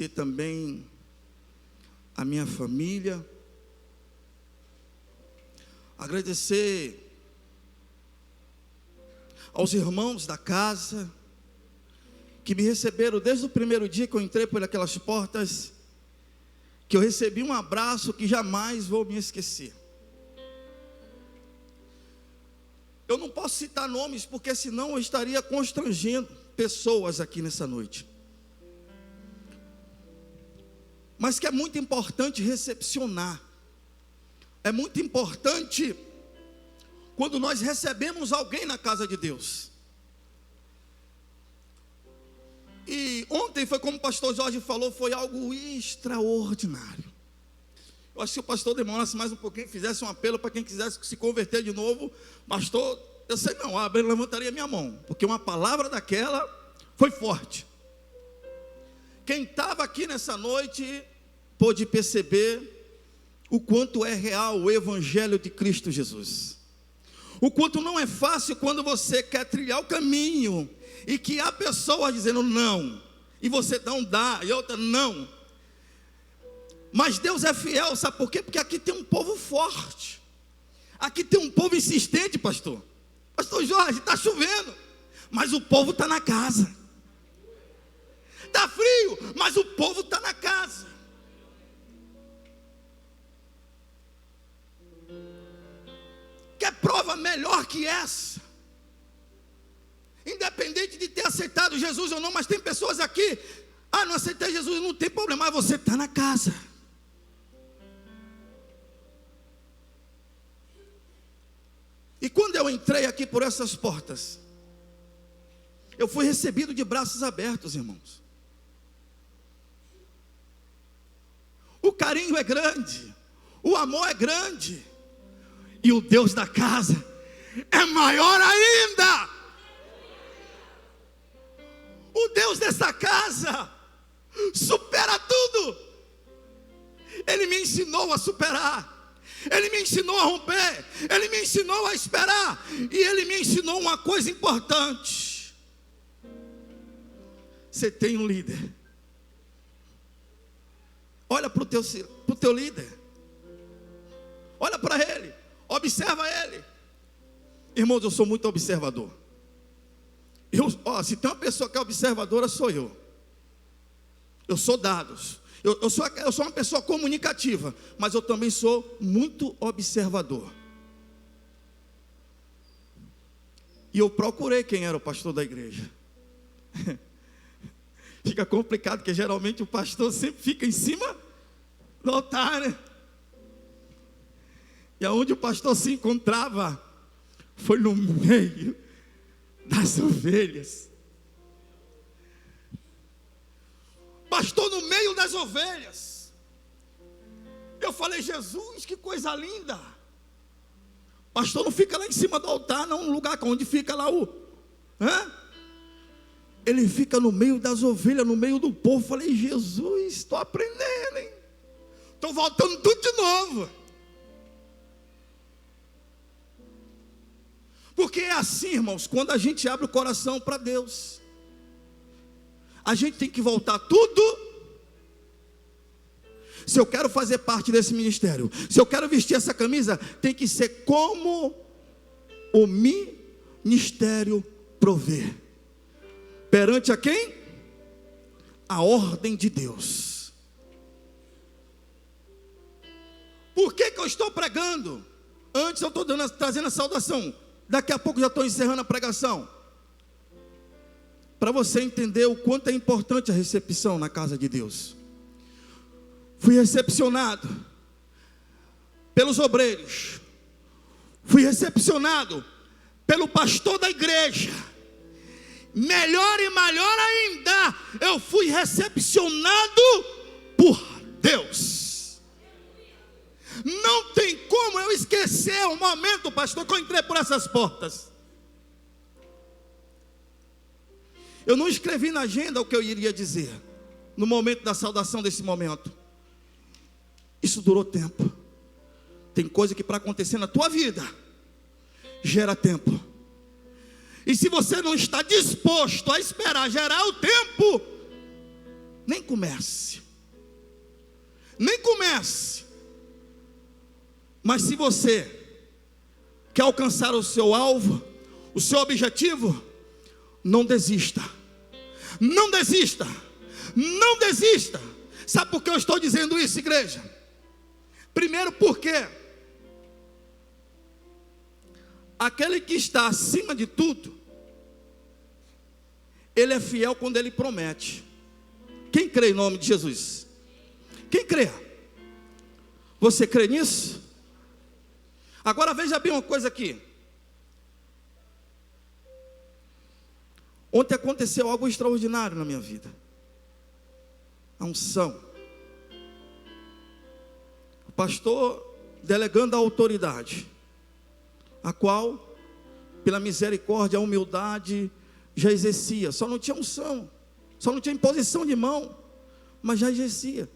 e também a minha família, agradecer aos irmãos da casa, que me receberam desde o primeiro dia que eu entrei por aquelas portas, que eu recebi um abraço que jamais vou me esquecer. Eu não posso citar nomes, porque senão eu estaria constrangendo pessoas aqui nessa noite. Mas que é muito importante recepcionar. É muito importante quando nós recebemos alguém na casa de Deus. E ontem foi como o pastor Jorge falou, foi algo extraordinário. Eu acho que se o pastor demorasse mais um pouquinho, fizesse um apelo para quem quisesse se converter de novo, pastor, eu sei não, eu levantaria minha mão, porque uma palavra daquela foi forte. Quem estava aqui nessa noite pôde perceber o quanto é real o Evangelho de Cristo Jesus. O quanto não é fácil quando você quer trilhar o caminho e que há pessoas dizendo não, e você não dá, e outra não. Mas Deus é fiel, sabe por quê? Porque aqui tem um povo forte, aqui tem um povo insistente, pastor. Pastor Jorge, está chovendo, mas o povo está na casa. Está frio, mas o povo está na casa. Quer prova melhor que essa? Independente de ter aceitado Jesus ou não, mas tem pessoas aqui, não aceitei Jesus, não tem problema, mas você está na casa. E quando eu entrei aqui por essas portas, eu fui recebido de braços abertos, irmãos. O carinho é grande, o amor é grande, e o Deus da casa é maior ainda. O Deus dessa casa supera tudo. Ele me ensinou a superar, Ele me ensinou a romper, Ele me ensinou a esperar, e Ele me ensinou uma coisa importante: você tem um líder. Olha para o teu líder, olha para ele, observa ele. Irmãos, eu sou muito observador. Se tem uma pessoa que é observadora, sou eu. Eu sou dados. Eu sou uma pessoa comunicativa, mas eu também sou muito observador. E eu procurei quem era o pastor da igreja. Fica complicado, porque geralmente o pastor sempre fica em cima do altar, né? E aonde o pastor se encontrava foi no meio das ovelhas. Pastor no meio das ovelhas. Eu falei, Jesus, que coisa linda. Pastor não fica lá em cima do altar, não, no lugar onde fica lá ele fica no meio das ovelhas, no meio do povo. Falei, Jesus, estou aprendendo, hein? Estou voltando tudo de novo. Porque é assim, irmãos, quando a gente abre o coração para Deus, a gente tem que voltar tudo. Se eu quero fazer parte desse ministério, se eu quero vestir essa camisa, tem que ser como o ministério provê. Perante a quem? A ordem de Deus. Por que eu estou pregando? Antes eu estou trazendo a saudação. Daqui a pouco já estou encerrando a pregação. Para você entender o quanto é importante a recepção na casa de Deus. Fui recepcionado pelos obreiros. Fui recepcionado pelo pastor da igreja. Melhor e maior ainda, eu fui recepcionado por Deus. Não tem como eu esquecer o momento, pastor, que eu entrei por essas portas. Eu não escrevi na agenda o que eu iria dizer no momento da saudação desse momento. Isso durou tempo. Tem coisa que para acontecer na tua vida gera tempo. E se você não está disposto a esperar gerar o tempo, Nem comece. Nem comece. Mas se você quer alcançar o seu alvo, o seu objetivo, não desista. Não desista. Não desista. Sabe por que eu estou dizendo isso, igreja? Primeiro porque aquele que está acima de tudo, ele é fiel quando ele promete. Quem crê em nome de Jesus? Quem crê? Você crê nisso? Agora veja bem uma coisa aqui. Ontem aconteceu algo extraordinário na minha vida. A unção. O pastor delegando a autoridade, a qual, pela misericórdia, a humildade, já exercia. Só não tinha unção, só não tinha imposição de mão, mas já exercia.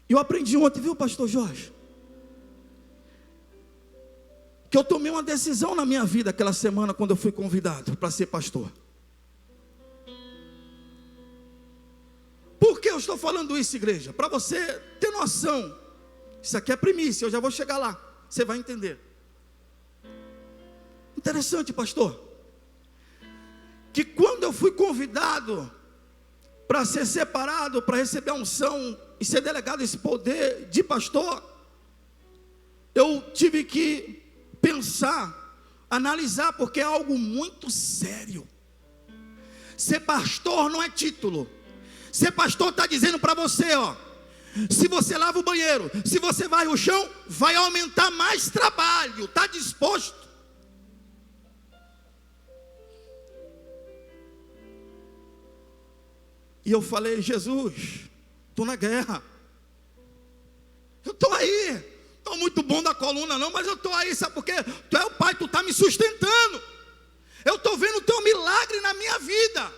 E eu aprendi ontem, viu, pastor Jorge? Que eu tomei uma decisão na minha vida aquela semana, quando eu fui convidado para ser pastor. Por que eu estou falando isso, igreja? Para você ter noção. Isso aqui é primícia, eu já vou chegar lá, você vai entender. Interessante, pastor, que quando eu fui convidado para ser separado, para receber a unção e ser delegado esse poder de pastor, eu tive que pensar, analisar, porque é algo muito sério. Ser pastor não é título. Ser pastor está dizendo para você, ó, se você lava o banheiro, se você varre o chão, vai aumentar mais trabalho. Está disposto? E eu falei, Jesus, estou na guerra. Eu estou aí. Estou muito bom da coluna não, mas eu estou aí, sabe por quê? Tu é o Pai, tu está me sustentando. Eu estou vendo o teu milagre na minha vida.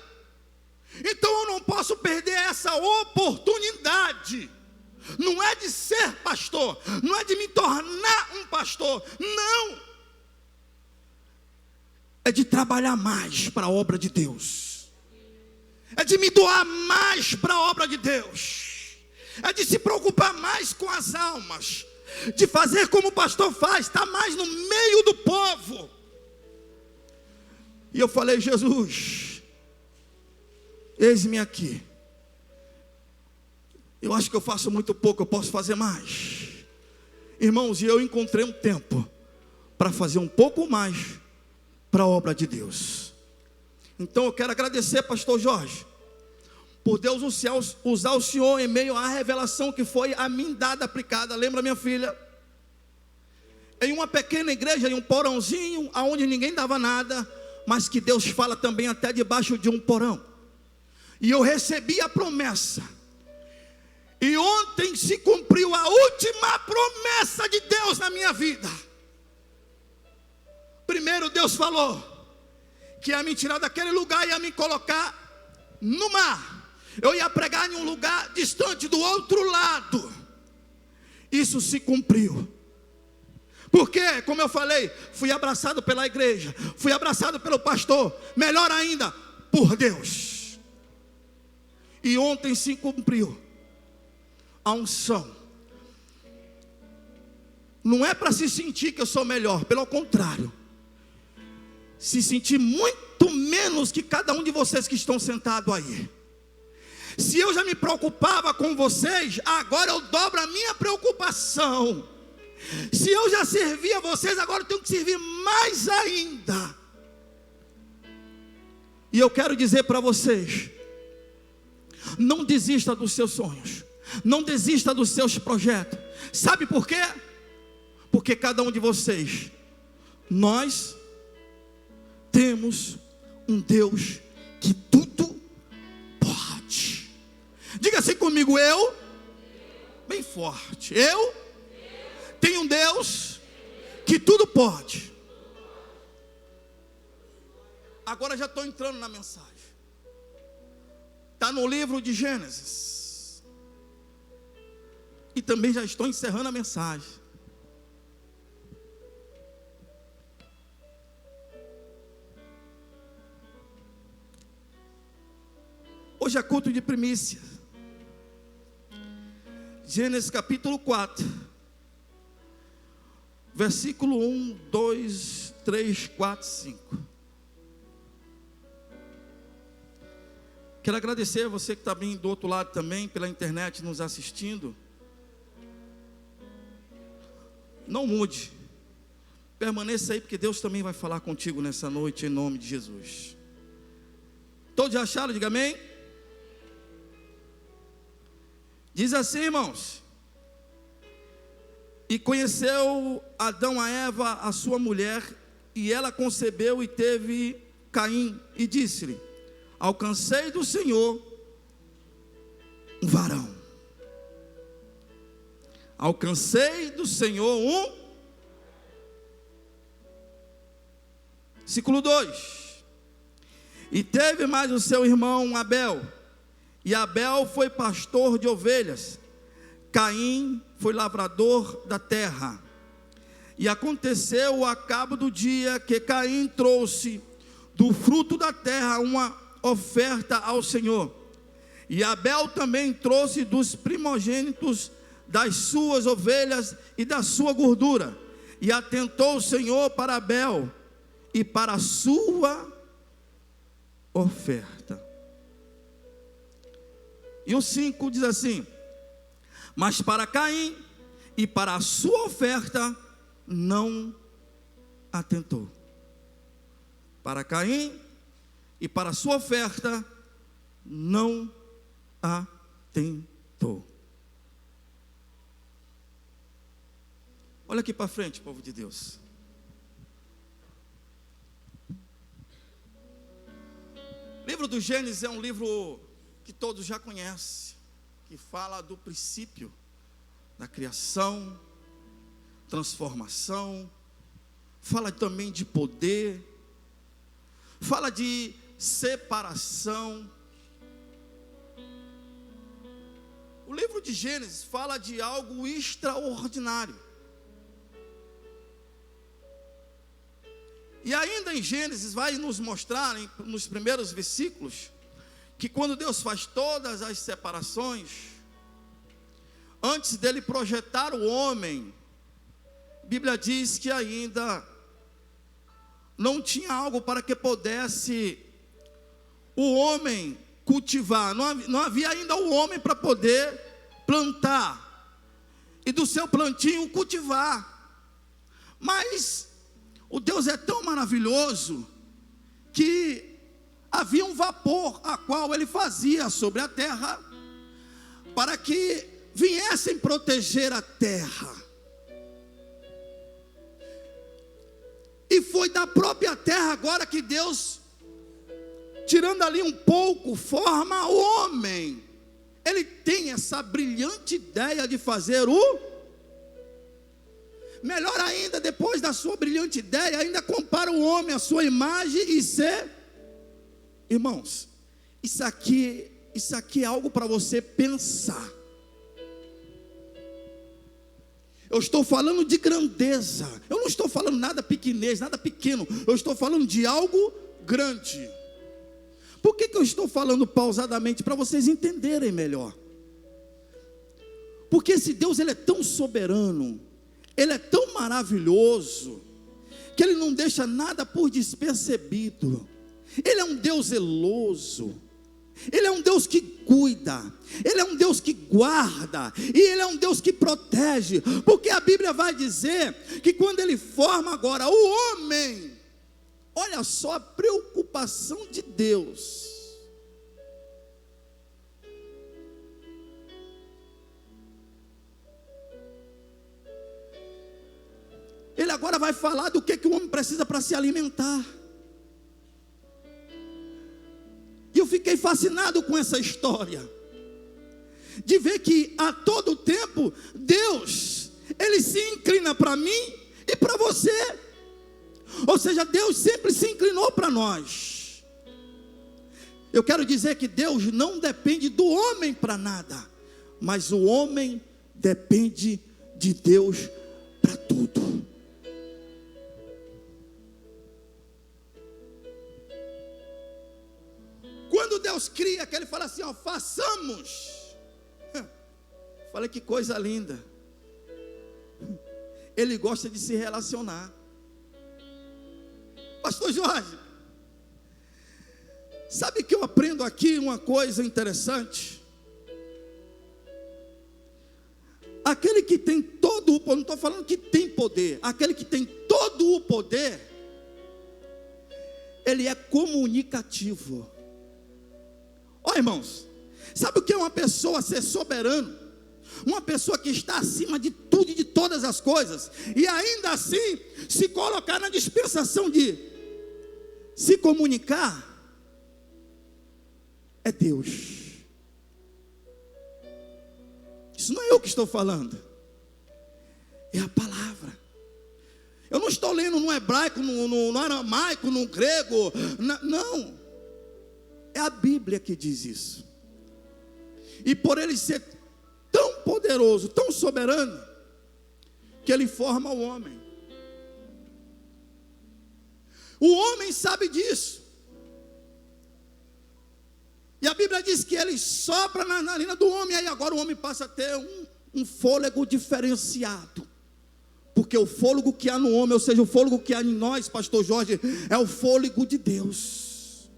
Então eu não posso perder essa oportunidade. Não é de ser pastor, não é de me tornar um pastor, não. É de trabalhar mais para a obra de Deus. É de me doar mais para a obra de Deus. É de se preocupar mais com as almas. De fazer como o pastor faz, estar mais no meio do povo. E eu falei, Jesus, eis-me aqui. Eu acho que eu faço muito pouco, eu posso fazer mais. Irmãos, e eu encontrei um tempo para fazer um pouco mais para a obra de Deus. Então eu quero agradecer, pastor Jorge, por Deus usar o Senhor em meio à revelação que foi a mim dada, aplicada. Lembra, minha filha? Em uma pequena igreja, em um porãozinho, aonde ninguém dava nada, mas que Deus fala também até debaixo de um porão. E eu recebi a promessa. E ontem se cumpriu a última promessa de Deus na minha vida. Primeiro Deus falou que ia me tirar daquele lugar e ia me colocar no mar. Eu ia pregar em um lugar distante do outro lado. Isso se cumpriu. Porque, como eu falei, fui abraçado pela igreja, fui abraçado pelo pastor, melhor ainda, por Deus. E ontem se cumpriu a unção. Não é para se sentir que eu sou melhor, pelo contrário, se sentir muito menos que cada um de vocês que estão sentados aí. Se eu já me preocupava com vocês, agora eu dobro a minha preocupação. Se eu já servia vocês, agora eu tenho que servir mais ainda. E eu quero dizer para vocês, não desista dos seus sonhos, não desista dos seus projetos. Sabe por quê? Porque cada um de vocês, nós temos um Deus que tudo pode. Diga assim comigo, eu, bem forte, eu tenho um Deus que tudo pode. Agora já estou entrando na mensagem. Está no livro de Gênesis. E também já estou encerrando a mensagem. Hoje é culto de primícia. Gênesis capítulo 4, versículo 1, 2, 3, 4, 5. Quero agradecer a você que está bem do outro lado também, pela internet nos assistindo. Não mude, permaneça aí, porque Deus também vai falar contigo nessa noite, em nome de Jesus. Todos já acharam? Diga amém. Diz assim, irmãos: e conheceu Adão a Eva, a sua mulher, e ela concebeu e teve Caim, e disse-lhe: alcancei do Senhor um varão. Alcancei do Senhor um. Versículo 2. E teve mais o seu irmão Abel, e Abel foi pastor de ovelhas, Caim foi lavrador da terra. E aconteceu a cabo do dia que Caim trouxe do fruto da terra uma oferta ao Senhor, e Abel também trouxe dos primogênitos das suas ovelhas e da sua gordura. E atentou o Senhor para Abel e para a sua oferta. E o 5 diz assim: mas para Caim e para a sua oferta não atentou. Para Caim e para a sua oferta não atentou. Olha aqui para frente, povo de Deus. O livro do Gênesis é um livro que todos já conhecem, que fala do princípio da criação, transformação, fala também de poder, fala de separação. O livro de Gênesis fala de algo extraordinário. E ainda em Gênesis vai nos mostrar, nos primeiros versículos, que quando Deus faz todas as separações, antes dele projetar o homem, a Bíblia diz que ainda não tinha algo para que pudesse o homem cultivar, não havia ainda o homem para poder plantar, e do seu plantio cultivar. Mas o Deus é tão maravilhoso, que havia um vapor, a qual ele fazia sobre a terra, para que viessem proteger a terra. E foi da própria terra agora que Deus, tirando ali um pouco, forma o homem. Ele tem essa brilhante ideia de fazer o melhor ainda. Depois da sua brilhante ideia, ainda compara o homem à sua imagem e ser. Irmãos, isso aqui é algo para você pensar. Eu estou falando de grandeza. Eu não estou falando nada pequenez, nada pequeno. Eu estou falando de algo grande. Por que eu estou falando pausadamente? Para vocês entenderem melhor. Porque esse Deus, ele é tão soberano, ele é tão maravilhoso, que ele não deixa nada por despercebido. Ele é um Deus zeloso, ele é um Deus que cuida, ele é um Deus que guarda, e ele é um Deus que protege. Porque a Bíblia vai dizer que quando ele forma agora o homem, olha só a preocupação de Deus. Ele agora vai falar do que o homem precisa para se alimentar. E eu fiquei fascinado com essa história, de ver que a todo tempo Deus, ele se inclina para mim e para você. Ou seja, Deus sempre se inclinou para nós. Eu quero dizer que Deus não depende do homem para nada, mas o homem depende de Deus para tudo. Quando Deus Deus cria, que Ele fala assim, ó, façamos. Olha que coisa linda. Ele gosta de se relacionar. Pastor Jorge, sabe que eu aprendo aqui uma coisa interessante? Aquele que tem todo o poder, não estou falando que tem poder, aquele que tem todo o poder, ele é comunicativo. Ó, irmãos, sabe o que é uma pessoa ser soberano? Uma pessoa que está acima de tudo e de todas as coisas, e ainda assim se colocar na dispensação de se comunicar, é Deus. Isso não é eu que estou falando, é a palavra. Eu não estou lendo no hebraico, no aramaico, no grego, não, é a Bíblia que diz isso. E por ele ser tão poderoso, tão soberano, que ele forma o homem. O homem sabe disso. E a Bíblia diz que ele sopra na narina do homem, aí agora o homem passa a ter um fôlego diferenciado. Porque o fôlego que há no homem, ou seja, o fôlego que há em nós, pastor Jorge, é o fôlego de Deus.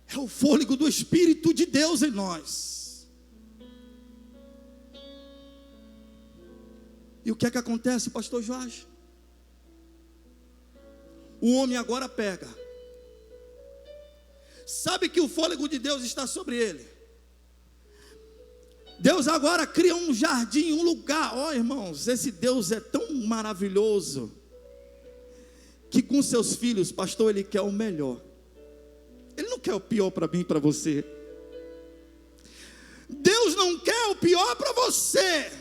É o fôlego do Espírito de Deus em nós. E o que é que acontece, pastor Jorge? O homem agora pega. Sabe que o fôlego de Deus está sobre ele. Deus agora cria um jardim, um lugar. Ó, irmãos, esse Deus é tão maravilhoso, que com seus filhos, pastor, Ele quer o melhor. Ele não quer o pior para mim e para você. Deus não quer o pior para você.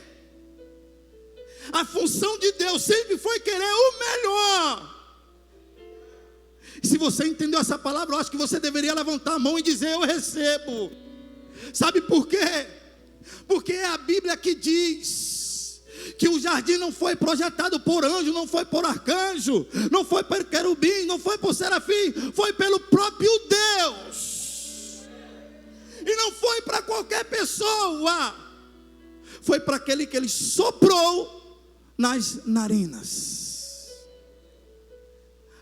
A função de Deus sempre foi querer o melhor. Se você entendeu essa palavra, eu acho que você deveria levantar a mão e dizer: eu recebo. Sabe por quê? Porque é a Bíblia que diz que o jardim não foi projetado por anjo, não foi por arcanjo, não foi por querubim, não foi por serafim, foi pelo próprio Deus. E não foi para qualquer pessoa, foi para aquele que Ele soprou nas narinas.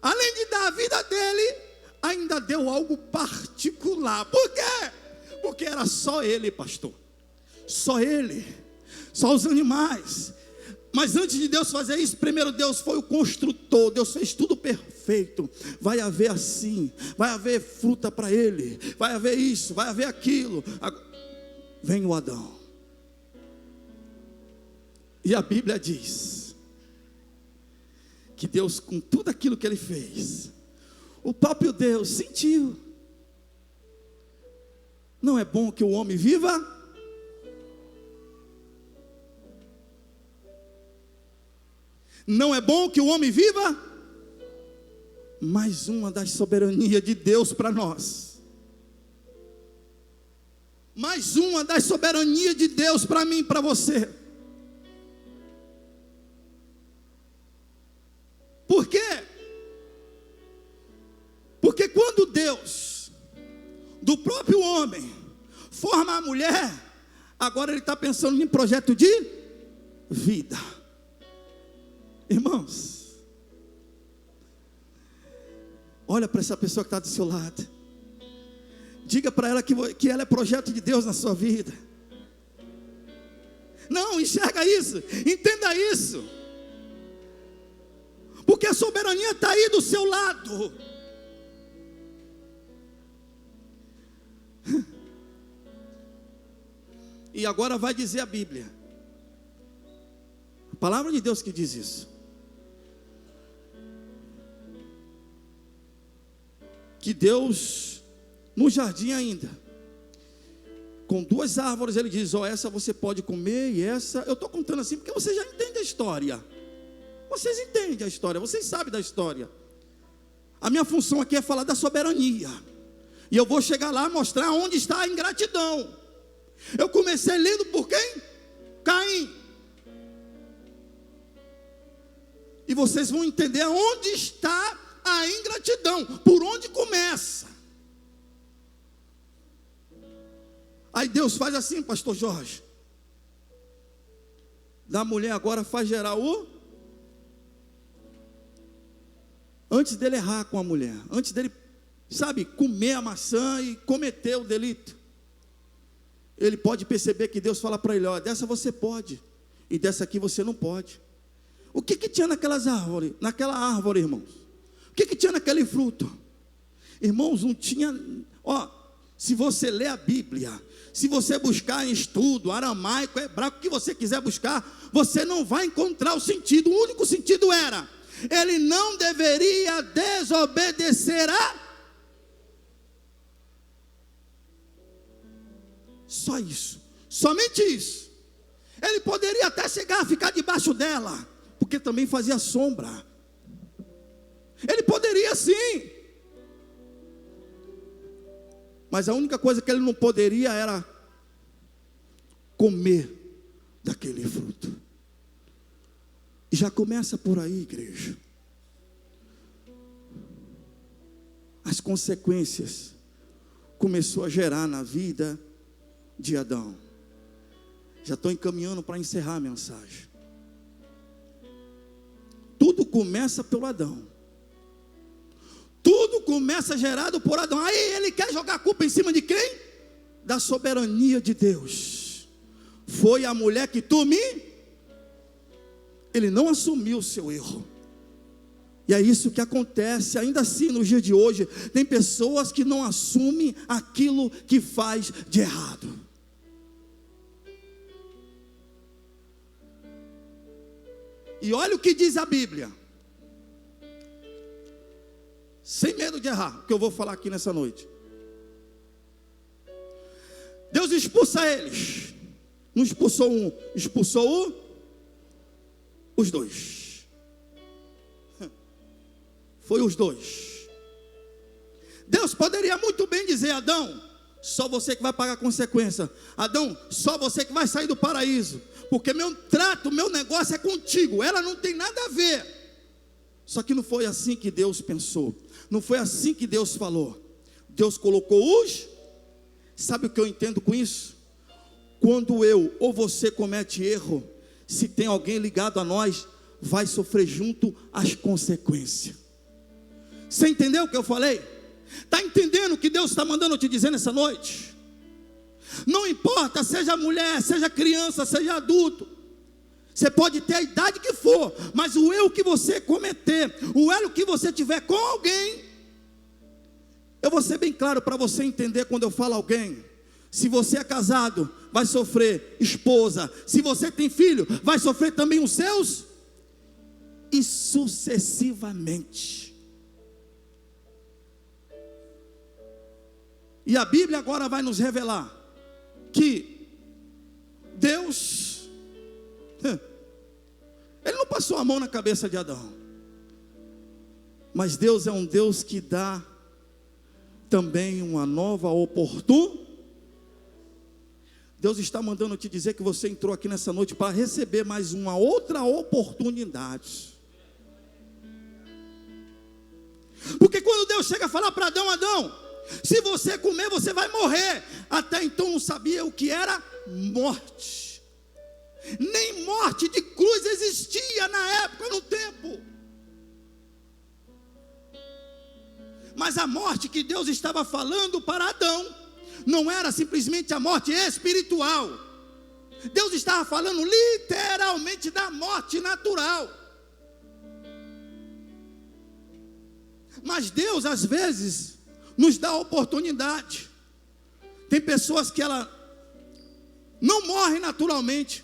Além de dar a vida dele, ainda deu algo particular. Por quê? Porque era só ele, pastor. Só ele. Só os animais. Mas antes de Deus fazer isso, primeiro Deus foi o construtor. Deus fez tudo perfeito. Vai haver assim, vai haver fruta para ele, vai haver isso, vai haver aquilo. Vem o Adão. E a Bíblia diz que Deus, com tudo aquilo que Ele fez, o próprio Deus sentiu. Não é bom que o homem viva? Não é bom que o homem viva? Mais uma das soberanias de Deus para nós. Mais uma das soberanias de Deus para mim e para você. Por quê? Porque quando Deus, do próprio homem, forma a mulher, agora Ele está pensando em projeto de vida. Irmãos, olha para essa pessoa que está do seu lado. Diga para ela que ela é projeto de Deus na sua vida. Não, enxerga isso, entenda isso. Porque a soberania está aí do seu lado. E agora vai dizer a Bíblia, a palavra de Deus que diz isso, que Deus, no jardim ainda, com duas árvores, Ele diz: ó, essa você pode comer, e essa, eu estou contando assim porque você já entende a história. Vocês entendem a história, vocês sabem da história. A minha função aqui é falar da soberania. E eu vou chegar lá e mostrar onde está a ingratidão. Eu comecei lendo por quem? Caim. E vocês vão entender onde está a ingratidão. Por onde começa? Aí Deus faz assim, pastor Jorge. Da mulher agora faz gerar o... Antes dele errar com a mulher, antes dele, comer a maçã e cometer o delito, ele pode perceber que Deus fala para ele, ó, dessa você pode, e dessa aqui você não pode. O que tinha naquela árvore, irmãos? O que tinha naquele fruto? Irmãos, não tinha, se você ler a Bíblia, se você buscar em estudo, aramaico, hebraico, o que você quiser buscar, você não vai encontrar o sentido. O único sentido era, ele não deveria desobedecer só isso, somente isso. Ele poderia até chegar a ficar debaixo dela, porque também fazia sombra. Ele poderia sim, mas a única coisa que ele não poderia era comer daquele fruto. E já começa por aí, igreja. As consequências começou a gerar na vida de Adão. Já estou encaminhando para encerrar a mensagem. Tudo começa pelo Adão. Tudo começa gerado por Adão. Aí ele quer jogar a culpa em cima de quem? Da soberania de Deus. Foi a mulher que Ele não assumiu o seu erro. E é isso que acontece, ainda assim nos dias de hoje. Tem pessoas que não assumem aquilo que faz de errado. E olha o que diz a Bíblia. Sem medo de errar, o que eu vou falar aqui nessa noite. Deus expulsa eles. Não expulsou um, expulsou os dois. Foi os dois. Deus poderia muito bem dizer: Adão, só você que vai pagar a consequência. Adão, só você que vai sair do paraíso, porque meu negócio é contigo. Ela não tem nada a ver. Só que não foi assim que Deus pensou. Não foi assim que Deus falou. Deus colocou os... Sabe o que eu entendo com isso? Quando eu ou você comete erro, se tem alguém ligado a nós, vai sofrer junto as consequências. Você entendeu o que eu falei? Está entendendo o que Deus está mandando eu te dizer nessa noite? Não importa, seja mulher, seja criança, seja adulto. Você pode ter a idade que for, mas o erro que você cometer, o erro que você tiver com alguém, eu vou ser bem claro para você entender quando eu falo alguém. Se você é casado, vai sofrer esposa. Se você tem filho, vai sofrer também os seus. E sucessivamente. E a Bíblia agora vai nos revelar que Deus, Ele não passou a mão na cabeça de Adão. Mas Deus é um Deus que dá também uma nova oportunidade. Deus está mandando te dizer que você entrou aqui nessa noite para receber mais uma outra oportunidade. Porque quando Deus chega a falar para Adão: Adão, se você comer, você vai morrer. Até então não sabia o que era morte. Nem morte de cruz existia na época, no tempo. Mas a morte que Deus estava falando para Adão não era simplesmente a morte espiritual. Deus estava falando literalmente da morte natural. Mas Deus às vezes nos dá oportunidade. Tem pessoas que ela não morre naturalmente,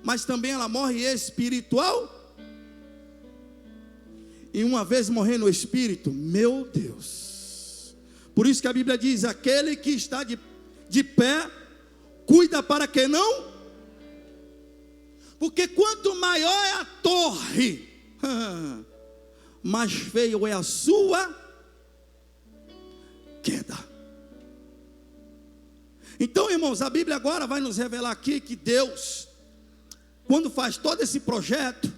mas também ela morre espiritual. E uma vez morrer no espírito, meu Deus. Por isso que a Bíblia diz: aquele que está de pé, cuida para que não. Porque quanto maior é a torre, mais feio é a sua queda. Então, irmãos, a Bíblia agora vai nos revelar aqui que Deus, quando faz todo esse projeto,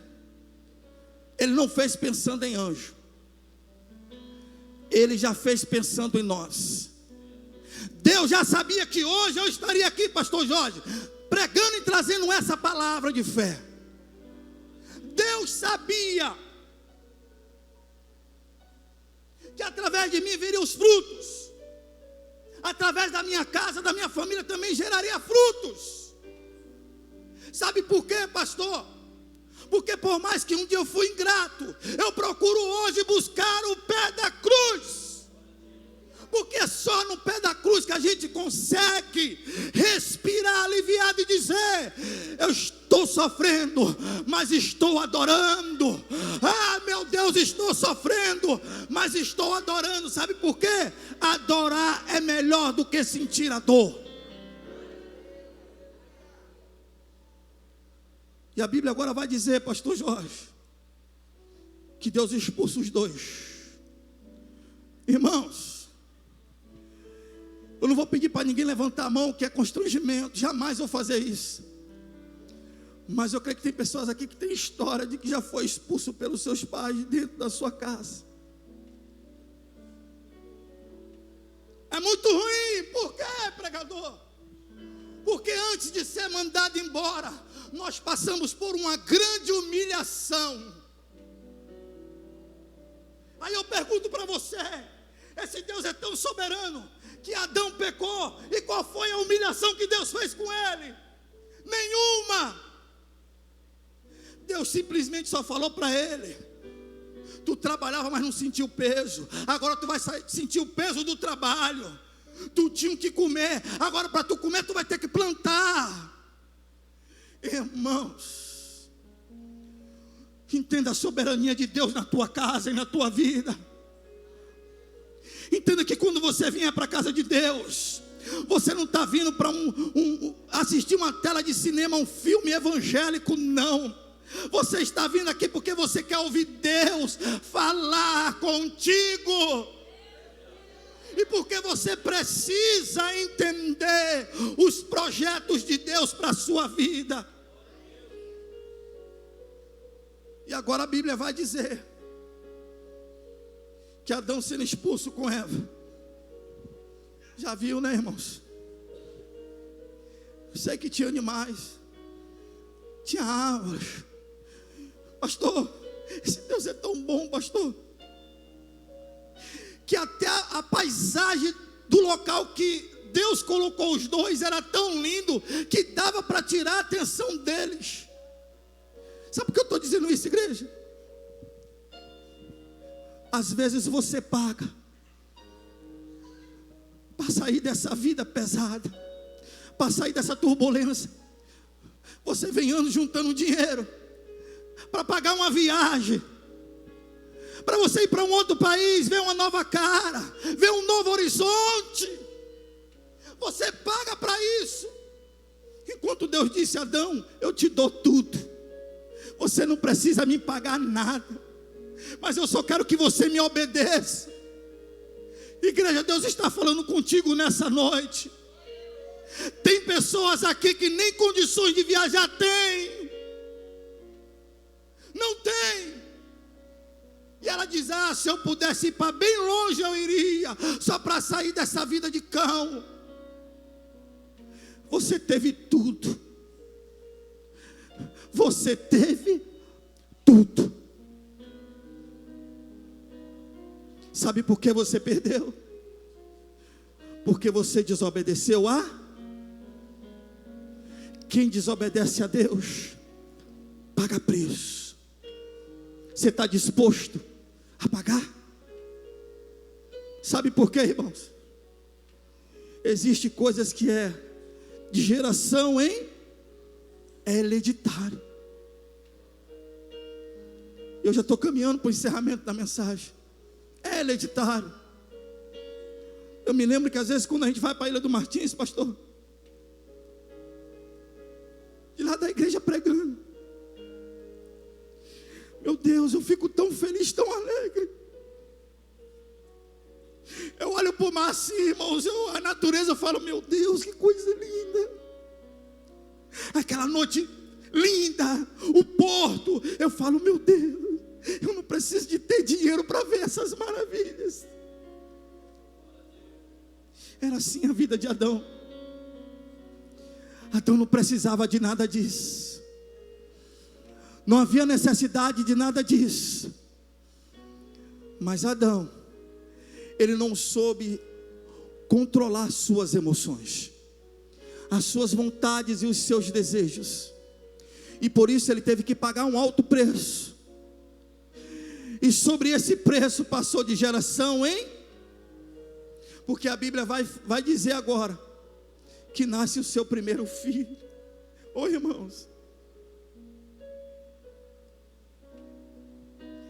Ele não fez pensando em anjo. Ele já fez pensando em nós. Deus já sabia que hoje eu estaria aqui, pastor Jorge, pregando e trazendo essa palavra de fé. Deus sabia que através de mim viriam os frutos. Através da minha casa, da minha família também geraria frutos. Sabe por quê, pastor? Porque por mais que um dia eu fui ingrato, eu procuro hoje buscar o pé da cruz. Porque é só no pé da cruz que a gente consegue respirar aliviado e dizer: eu estou sofrendo, mas estou adorando. Ah, meu Deus, estou sofrendo, mas estou adorando. Sabe por quê? Adorar é melhor do que sentir a dor. E a Bíblia agora vai dizer, pastor Jorge, que Deus expulsa os dois. Irmãos, eu não vou pedir para ninguém levantar a mão, que é constrangimento, jamais vou fazer isso. Mas eu creio que tem pessoas aqui que têm história de que já foi expulso pelos seus pais dentro da sua casa. É muito ruim. Por quê, pregador? Porque antes de ser mandado embora, nós passamos por uma grande humilhação. Aí eu pergunto para você: esse Deus é tão soberano que Adão pecou, e qual foi a humilhação que Deus fez com ele? Nenhuma. Deus simplesmente só falou para ele: tu trabalhava, mas não sentiu o peso. Agora tu vai sentir o peso do trabalho. Tu tinha que comer, agora para tu comer tu vai ter que plantar. Irmãos, entenda a soberania de Deus na tua casa e na tua vida. Entenda que quando você vier para a casa de Deus, você não está vindo para assistir uma tela de cinema, um filme evangélico, não. Você está vindo aqui porque você quer ouvir Deus falar contigo. E porque você precisa entender os projetos de Deus para a sua vida. E agora a Bíblia vai dizer que Adão sendo expulso com Eva. Já viu, né, irmãos? Eu sei que tinha animais, tinha árvores. Pastor, esse Deus é tão bom, pastor, que até a paisagem do local que Deus colocou os dois era tão lindo que dava para tirar a atenção deles. Sabe por que eu estou dizendo isso, igreja? Às vezes você paga para sair dessa vida pesada, para sair dessa turbulência. Você vem anos juntando dinheiro para pagar uma viagem, para você ir para um outro país, ver uma nova cara, ver um novo horizonte. Você paga para isso. Enquanto Deus disse a Adão: eu te dou tudo, você não precisa me pagar nada, mas eu só quero que você me obedeça. Igreja, Deus está falando contigo nessa noite. Tem pessoas aqui que nem condições de viajar têm. Não tem. E ela diz: ah, se eu pudesse ir para bem longe eu iria, só para sair dessa vida de cão. Você teve tudo. Você teve tudo. Sabe por que você perdeu? Porque você desobedeceu a... Quem desobedece a Deus paga preço. Você está disposto a pagar? Sabe por quê, irmãos? Existem coisas que é de geração em... é hereditário. Eu já estou caminhando para o encerramento da mensagem. É hereditário. Eu me lembro que às vezes quando a gente vai para a Ilha do Martins, pastor, de lá da igreja pregando, meu Deus, eu fico tão feliz, tão alegre. Eu olho para o mar assim, irmãos, a natureza, eu falo: meu Deus, que coisa linda. Aquela noite linda, o porto, eu falo: meu Deus, eu não preciso de ter dinheiro para ver essas maravilhas. Era assim a vida de Adão. Adão não precisava de nada disso. Não havia necessidade de nada disso. Mas Adão, ele não soube controlar suas emoções, as suas vontades e os seus desejos. E por isso ele teve que pagar um alto preço. E sobre esse preço passou de geração em... Porque a Bíblia vai dizer agora que nasce o seu primeiro filho. Oi, irmãos.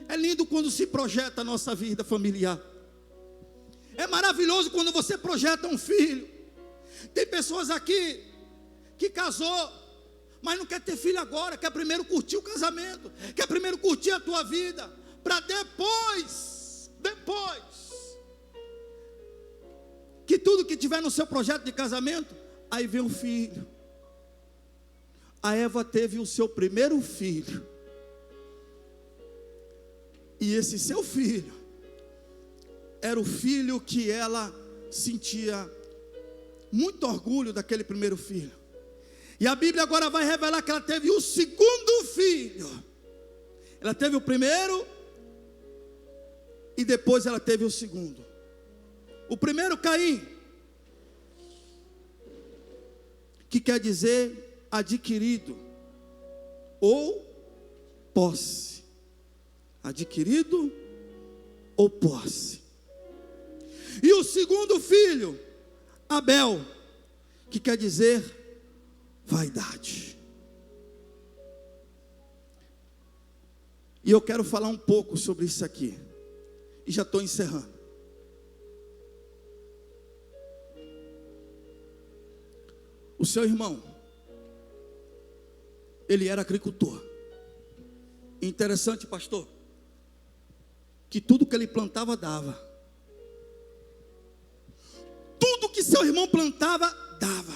É lindo quando se projeta a nossa vida familiar. É maravilhoso quando você projeta um filho. Tem pessoas aqui que casou, mas não quer ter filho agora, quer primeiro curtir o casamento, quer primeiro curtir a tua vida, para depois, que tudo que tiver no seu projeto de casamento, aí vem um filho. A Eva teve o seu primeiro filho, e esse seu filho era o filho que ela sentia muito orgulho daquele primeiro filho. E a Bíblia agora vai revelar que ela teve o segundo filho. Ela teve o primeiro e depois ela teve o segundo. O primeiro, Caim, que quer dizer adquirido ou posse. Adquirido ou posse. E o segundo filho, Abel, que quer dizer vaidade. E eu quero falar um pouco sobre isso aqui. E já estou encerrando. O seu irmão, ele era agricultor. Interessante, pastor, que tudo que ele plantava dava. Tudo que seu irmão plantava, dava.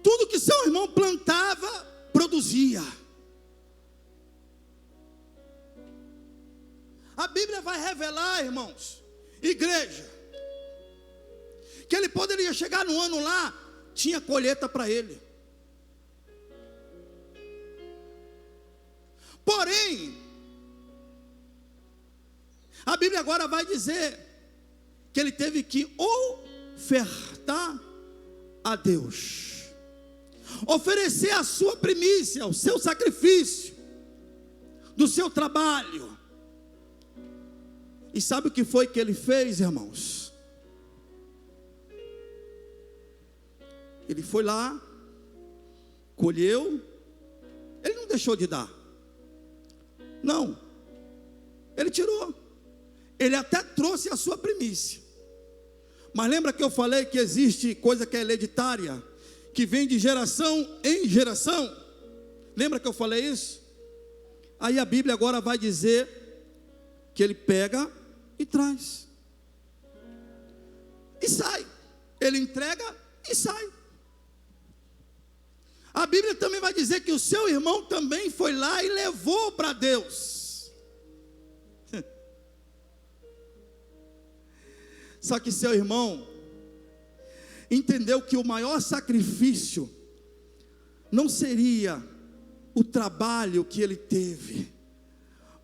Tudo que seu irmão plantava, produzia. A Bíblia vai revelar, irmãos, igreja, que ele poderia chegar no ano lá, tinha colheita para ele. Porém, a Bíblia agora vai dizer que ele teve que ofertar a Deus, oferecer a sua primícia, o seu sacrifício, do seu trabalho. E sabe o que foi que ele fez, irmãos? Ele foi lá, colheu, ele não deixou de dar. Não, ele tirou. Ele até trouxe a sua primícia. Mas lembra que eu falei que existe coisa que é hereditária, que vem de geração em geração? Lembra que eu falei isso? Aí a Bíblia agora vai dizer que ele pega e traz. E sai. Ele entrega e sai. A Bíblia também vai dizer que o seu irmão também foi lá e levou para Deus. Só que seu irmão entendeu que o maior sacrifício não seria o trabalho que ele teve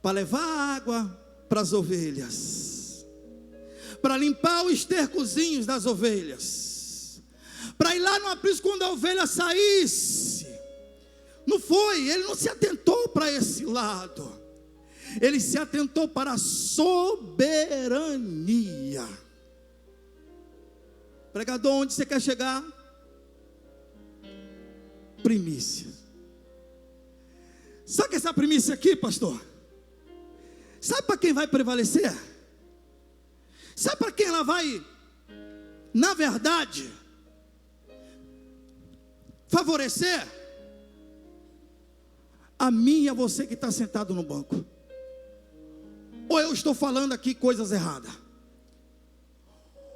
para levar água para as ovelhas, para limpar os estercozinhos das ovelhas, para ir lá no aprisco quando a ovelha saísse. Não foi, ele não se atentou para esse lado. Ele se atentou para a soberania. Pregador, onde você quer chegar? Primícia. Sabe que essa primícia aqui, pastor? Sabe para quem vai prevalecer? Sabe para quem ela vai, na verdade, favorecer? A mim e a você que está sentado no banco. Ou eu estou falando aqui coisas erradas?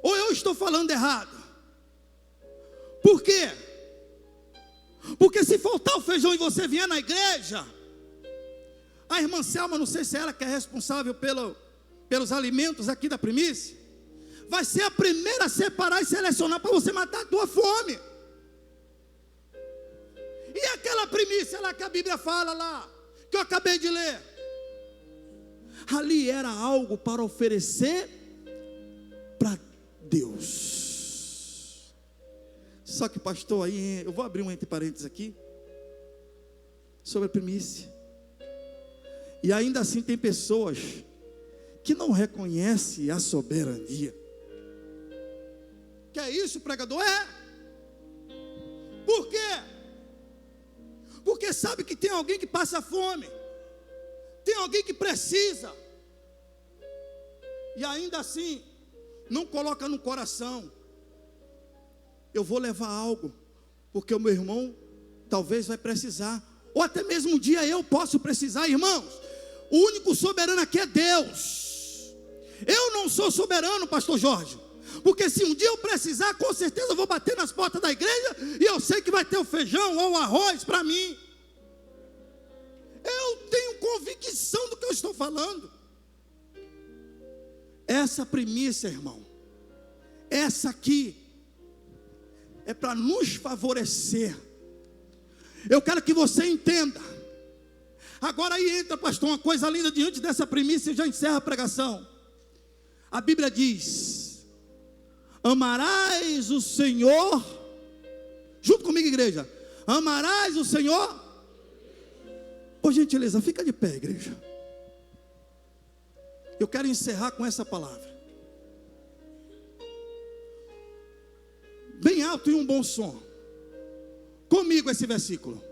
Ou eu estou falando errado? Por quê? Porque se faltar o feijão e você vier na igreja, a irmã Selma, não sei se ela que é responsável pelos alimentos aqui da primícia, vai ser a primeira a separar e selecionar para você matar a tua fome. E aquela primícia lá que a Bíblia fala lá, que eu acabei de ler, ali era algo para oferecer para Deus. Só que pastor, aí eu vou abrir um entre parênteses aqui, sobre a primícia. E ainda assim tem pessoas que não reconhecem a soberania. Que é isso, pregador? É. Por quê? Porque sabe que tem alguém que passa fome, tem alguém que precisa, e ainda assim não coloca no coração: eu vou levar algo, porque o meu irmão talvez vai precisar, ou até mesmo um dia eu posso precisar. Irmãos, o único soberano aqui é Deus. Eu não sou soberano, pastor Jorge, porque se um dia eu precisar, com certeza eu vou bater nas portas da igreja, e eu sei que vai ter o feijão ou o arroz para mim. Eu tenho convicção do que eu estou falando. Essa primícia, irmão, essa aqui, é para nos favorecer. Eu quero que você entenda. Agora aí entra, pastor, uma coisa linda diante dessa primícia, e já encerra a pregação. A Bíblia diz: amarás o Senhor, junto comigo, igreja, amarás o Senhor. Por gentileza, fica de pé, igreja. Eu quero encerrar com essa palavra, bem alto e um bom som. Comigo esse versículo: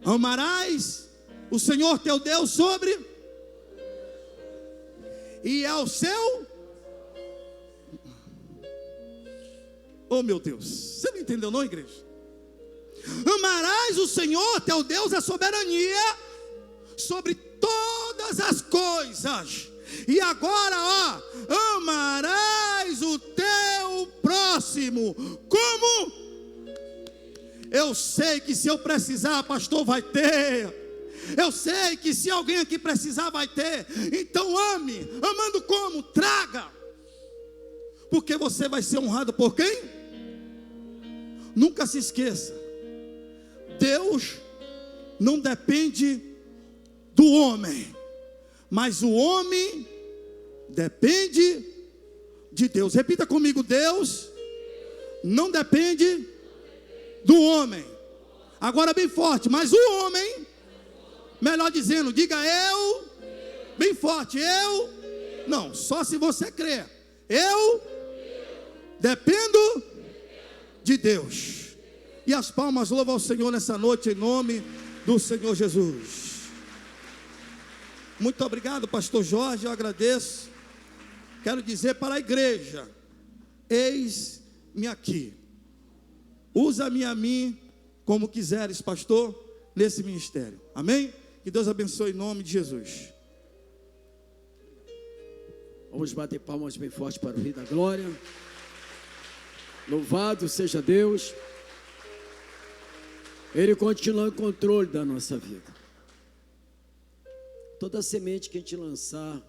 amarás o Senhor teu Deus sobre, e ao seu, oh meu Deus, você não entendeu não, igreja? Amarás o Senhor teu Deus, a soberania sobre todas as coisas. E agora, ó, amarás o teu próximo como. Eu sei que se eu precisar, pastor, vai ter. Eu sei que se alguém aqui precisar, vai ter. Então ame. Amando como? Traga. Porque você vai ser honrado por quem? Nunca se esqueça: Deus não depende do homem, mas o homem depende de Deus. Repita comigo: Deus não depende do homem. Agora bem forte: mas o homem, melhor dizendo, diga eu, bem forte, eu, não, só se você crer, eu dependo de Deus. E as palmas louvam ao Senhor nessa noite, em nome do Senhor Jesus. Muito obrigado, pastor Jorge, eu agradeço. Quero dizer para a igreja: eis-me aqui. Usa-me a mim como quiseres, pastor, nesse ministério. Amém? Que Deus abençoe em nome de Jesus. Vamos bater palmas bem forte para o Rei da Glória. Louvado seja Deus. Ele continua em controle da nossa vida. Toda semente que a gente lançar